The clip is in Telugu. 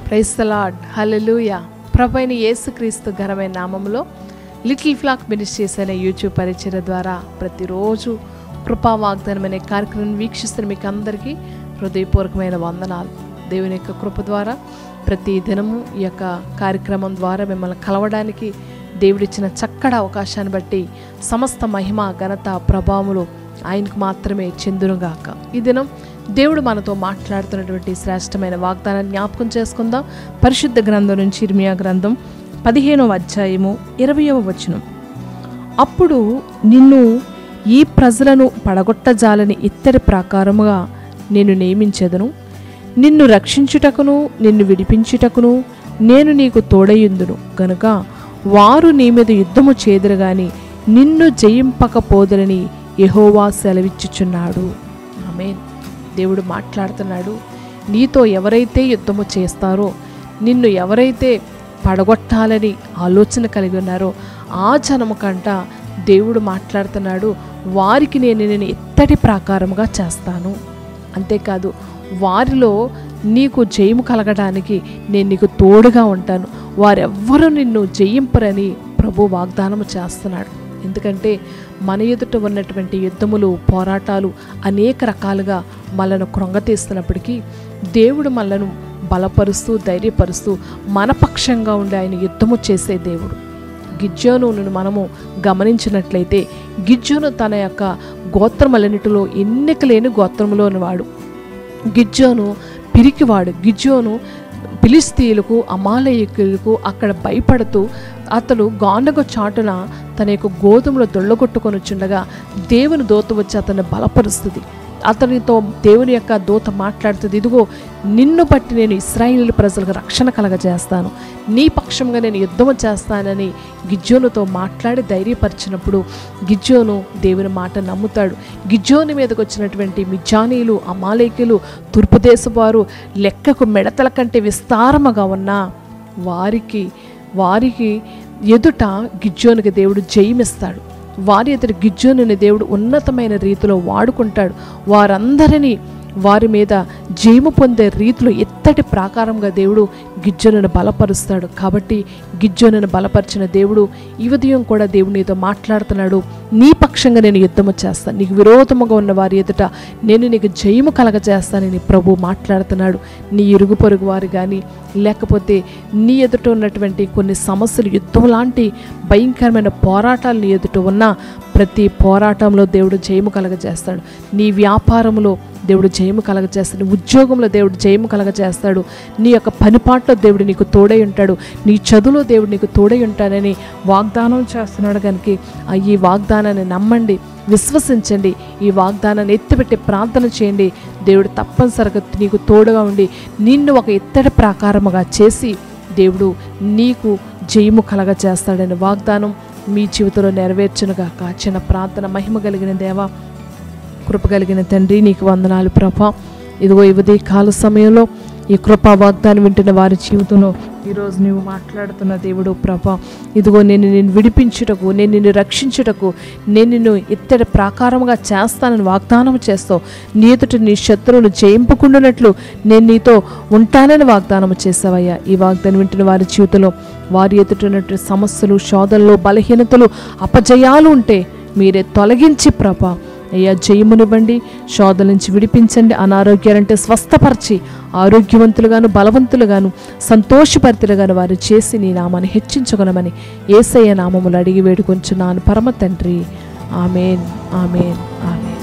Praise the lord. హల్లెలూయా. ప్రభువైన యేసుక్రీస్తు ఘనమైన నామములో లిటిల్ ఫ్లాక్ మినిస్ట్రీస్ అనే యూట్యూబ్ పరిచర్య ద్వారా ప్రతిరోజు కృపా వాగ్దానం అనే కార్యక్రమం వీక్షిస్తున్న మీకు అందరికీ హృదయపూర్వకమైన వందనాలు. దేవుని యొక్క కృప ద్వారా ప్రతి దినము ఈ యొక్క కార్యక్రమం ద్వారా మిమ్మల్ని కలవడానికి దేవుడిచ్చిన చక్కటి అవకాశాన్ని బట్టి సమస్త మహిమ ఘనత ప్రభావములు ఆయనకు మాత్రమే చెందునుగాక. ఈ దినం దేవుడు మనతో మాట్లాడుతున్నటువంటి శ్రేష్టమైన వాగ్దానాన్ని జ్ఞాపకం చేసుకుందాం. పరిశుద్ధ గ్రంథం నుంచి ఇర్మియా గ్రంథం 15వ అధ్యాయము 20వ వచనం. అప్పుడు నిన్ను ఈ ప్రజలను పడగొట్టజాలని ఇత్తడి ప్రాకారముగా నేను నియమించెదను. నిన్ను రక్షించుటకును నిన్ను విడిపించుటకును నేను నీకు తోడయుందును గనుక వారు నీ మీద యుద్ధము చేదురు గాని నిన్ను జయింపకపోదురని యెహోవా సెలవిచ్చుచున్నాడు. ఆమేన్. దేవుడు మాట్లాడుతున్నాడు. నీతో ఎవరైతే యుద్ధము చేస్తారో, నిన్ను ఎవరైతే పడగొట్టాలని ఆలోచన కలిగి ఉన్నారో ఆ జనము కంట దేవుడు మాట్లాడుతున్నాడు, వారికి నేను ఇత్తడి ప్రాకారముగా చేస్తాను. అంతేకాదు వారిలో నీకు జయము కలగడానికి నేను నీకు తోడుగా ఉంటాను. వారెవ్వరూ నిన్ను జయింపరని ప్రభు వాగ్దానము చేస్తున్నాడు. ఎందుకంటే మన ఎదుట ఉన్నటువంటి యుద్ధములు పోరాటాలు అనేక రకాలుగా మనను కృంగతీస్తున్నప్పటికీ దేవుడు మనలను బలపరుస్తూ ధైర్యపరుస్తూ మన పక్షంగా ఉండి ఆయన యుద్ధము చేసే దేవుడు. గిద్యోనును మనము గమనించినట్లయితే గిద్యోను తన యొక్క గోత్రములన్నిటిలో ఎన్నిక లేని గోత్రములోని వాడు. గిద్యోను పిరికివాడు. గిద్యోను ఫిలిష్తీయులకు అమాలేయకులకు అక్కడ భయపడుతూ అతడు గాండగ చాటున తన యొక్క గోధుమలు దొళ్ళగొట్టుకొని చుండగా దేవుని దూత వచ్చి అతన్ని బలపరుస్తుంది. అతనితో దేవుని యొక్క దూత మాట్లాడుతుంది, ఇదిగో నిన్ను బట్టి నేను ఇశ్రాయేలు ప్రజలకు రక్షణ కలగజేస్తాను, నీ పక్షంగా నేను యుద్ధము చేస్తానని గిద్యోనుతో మాట్లాడి ధైర్యపరిచినప్పుడు గిద్యోను దేవుని మాట నమ్ముతాడు. గిద్యోను మీదకి వచ్చినటువంటి మిద్యానీయులు అమాలేకులు తూర్పు దేశవారు లెక్కకు మిడతల కంటే విస్తారముగా ఉన్న వారికి ఎదుట గిద్యోనుకి దేవుడు జయమిస్తాడు. వారి ఎదుట గిద్యోనుని దేవుడు ఉన్నతమైన రీతిలో వాడుకుంటాడు. వారందరినీ వారి మీద జయము పొందే రీతిలో ఇత్తడి ప్రాకారంగా దేవుడు గిద్యోనుని బలపరుస్తాడు. కాబట్టి గిద్యోనుని బలపరిచిన దేవుడు ఈ ఉదయం కూడా దేవుడు నీతో మాట్లాడుతున్నాడు, నీ పక్షంగా నేను యుద్ధము చేస్తాను, నీకు విరోధముగా ఉన్న వారి ఎదుట నేను నీకు జయము కలగజేస్తానని ప్రభు మాట్లాడుతున్నాడు. నీ ఇరుగు పొరుగు వారు కానీ లేకపోతే నీ ఎదుట ఉన్నటువంటి కొన్ని సమస్యలు యుద్ధం లాంటి భయంకరమైన పోరాటాలు నీ ఎదుట ఉన్న ప్రతి పోరాటంలో దేవుడు జయము కలగజేస్తాడు. నీ వ్యాపారంలో దేవుడు జయము కలగజేస్తాడు. ఉద్యోగంలో దేవుడు జయము కలగజేస్తాడు. నీ యొక్క పనిపాట్లో దేవుడు నీకు తోడై ఉంటాడు. నీ చదువులో దేవుడు నీకు తోడై ఉంటానని వాగ్దానం చేస్తున్నాడు. కనుక ఈ వాగ్దానాన్ని నమ్మండి, విశ్వసించండి, ఈ వాగ్దానాన్ని ఎత్తిపెట్టి ప్రార్థన చేయండి. దేవుడు తప్పనిసరిగా నీకు తోడుగా ఉండి నిన్ను ఒక ఇత్తడి ప్రాకారముగా చేసి దేవుడు నీకు జయము కలగజేస్తాడని వాగ్దానం మీ జీవితంలో నెరవేర్చునుగాక. చిన్న ప్రార్థన. మహిమ కలిగిన దేవా, కృప కలిగిన తండ్రి, నీకు వందనాలు ప్రభా. ఇదిగో ఈ కాల సమయంలో ఈ కృపా వాగ్దానం వింటున్న వారి జీవితంలో ఈరోజు నీవు మాట్లాడుతున్న దేవుడు ప్రభా, ఇదిగో నేను విడిపించుటకు, నేను నిన్ను రక్షించుటకు, నేను నిన్ను ఇత్తడి ప్రాకారముగా చేస్తానని వాగ్దానం చేస్తావు. నీ ఎదుట నీ శత్రువులు జయింపుకుంటున్నట్లు నేను నీతో ఉంటానని వాగ్దానం చేసావయ్యా. ఈ వాగ్దానం వింటున్న వారి జీవితంలో వారి ఎదుటినటువంటి సమస్యలు, శోధనలు, బలహీనతలు, అపజయాలు ఉంటే మీరే తొలగించి ప్రభా అయ్యా జయమునివ్వండి, శోధన నుంచి విడిపించండి, అనారోగ్యాలంటే స్వస్థపరిచి ఆరోగ్యవంతులుగాను బలవంతులుగాను సంతోషభరితులుగాను వారు చేసి నీ నామాన్ని హెచ్చించుకొనమని యేసయ్య నామములు అడిగి వేడుకొంచున్నాను పరమ తండ్రి. ఆమేన్, ఆమేన్, ఆమేన్.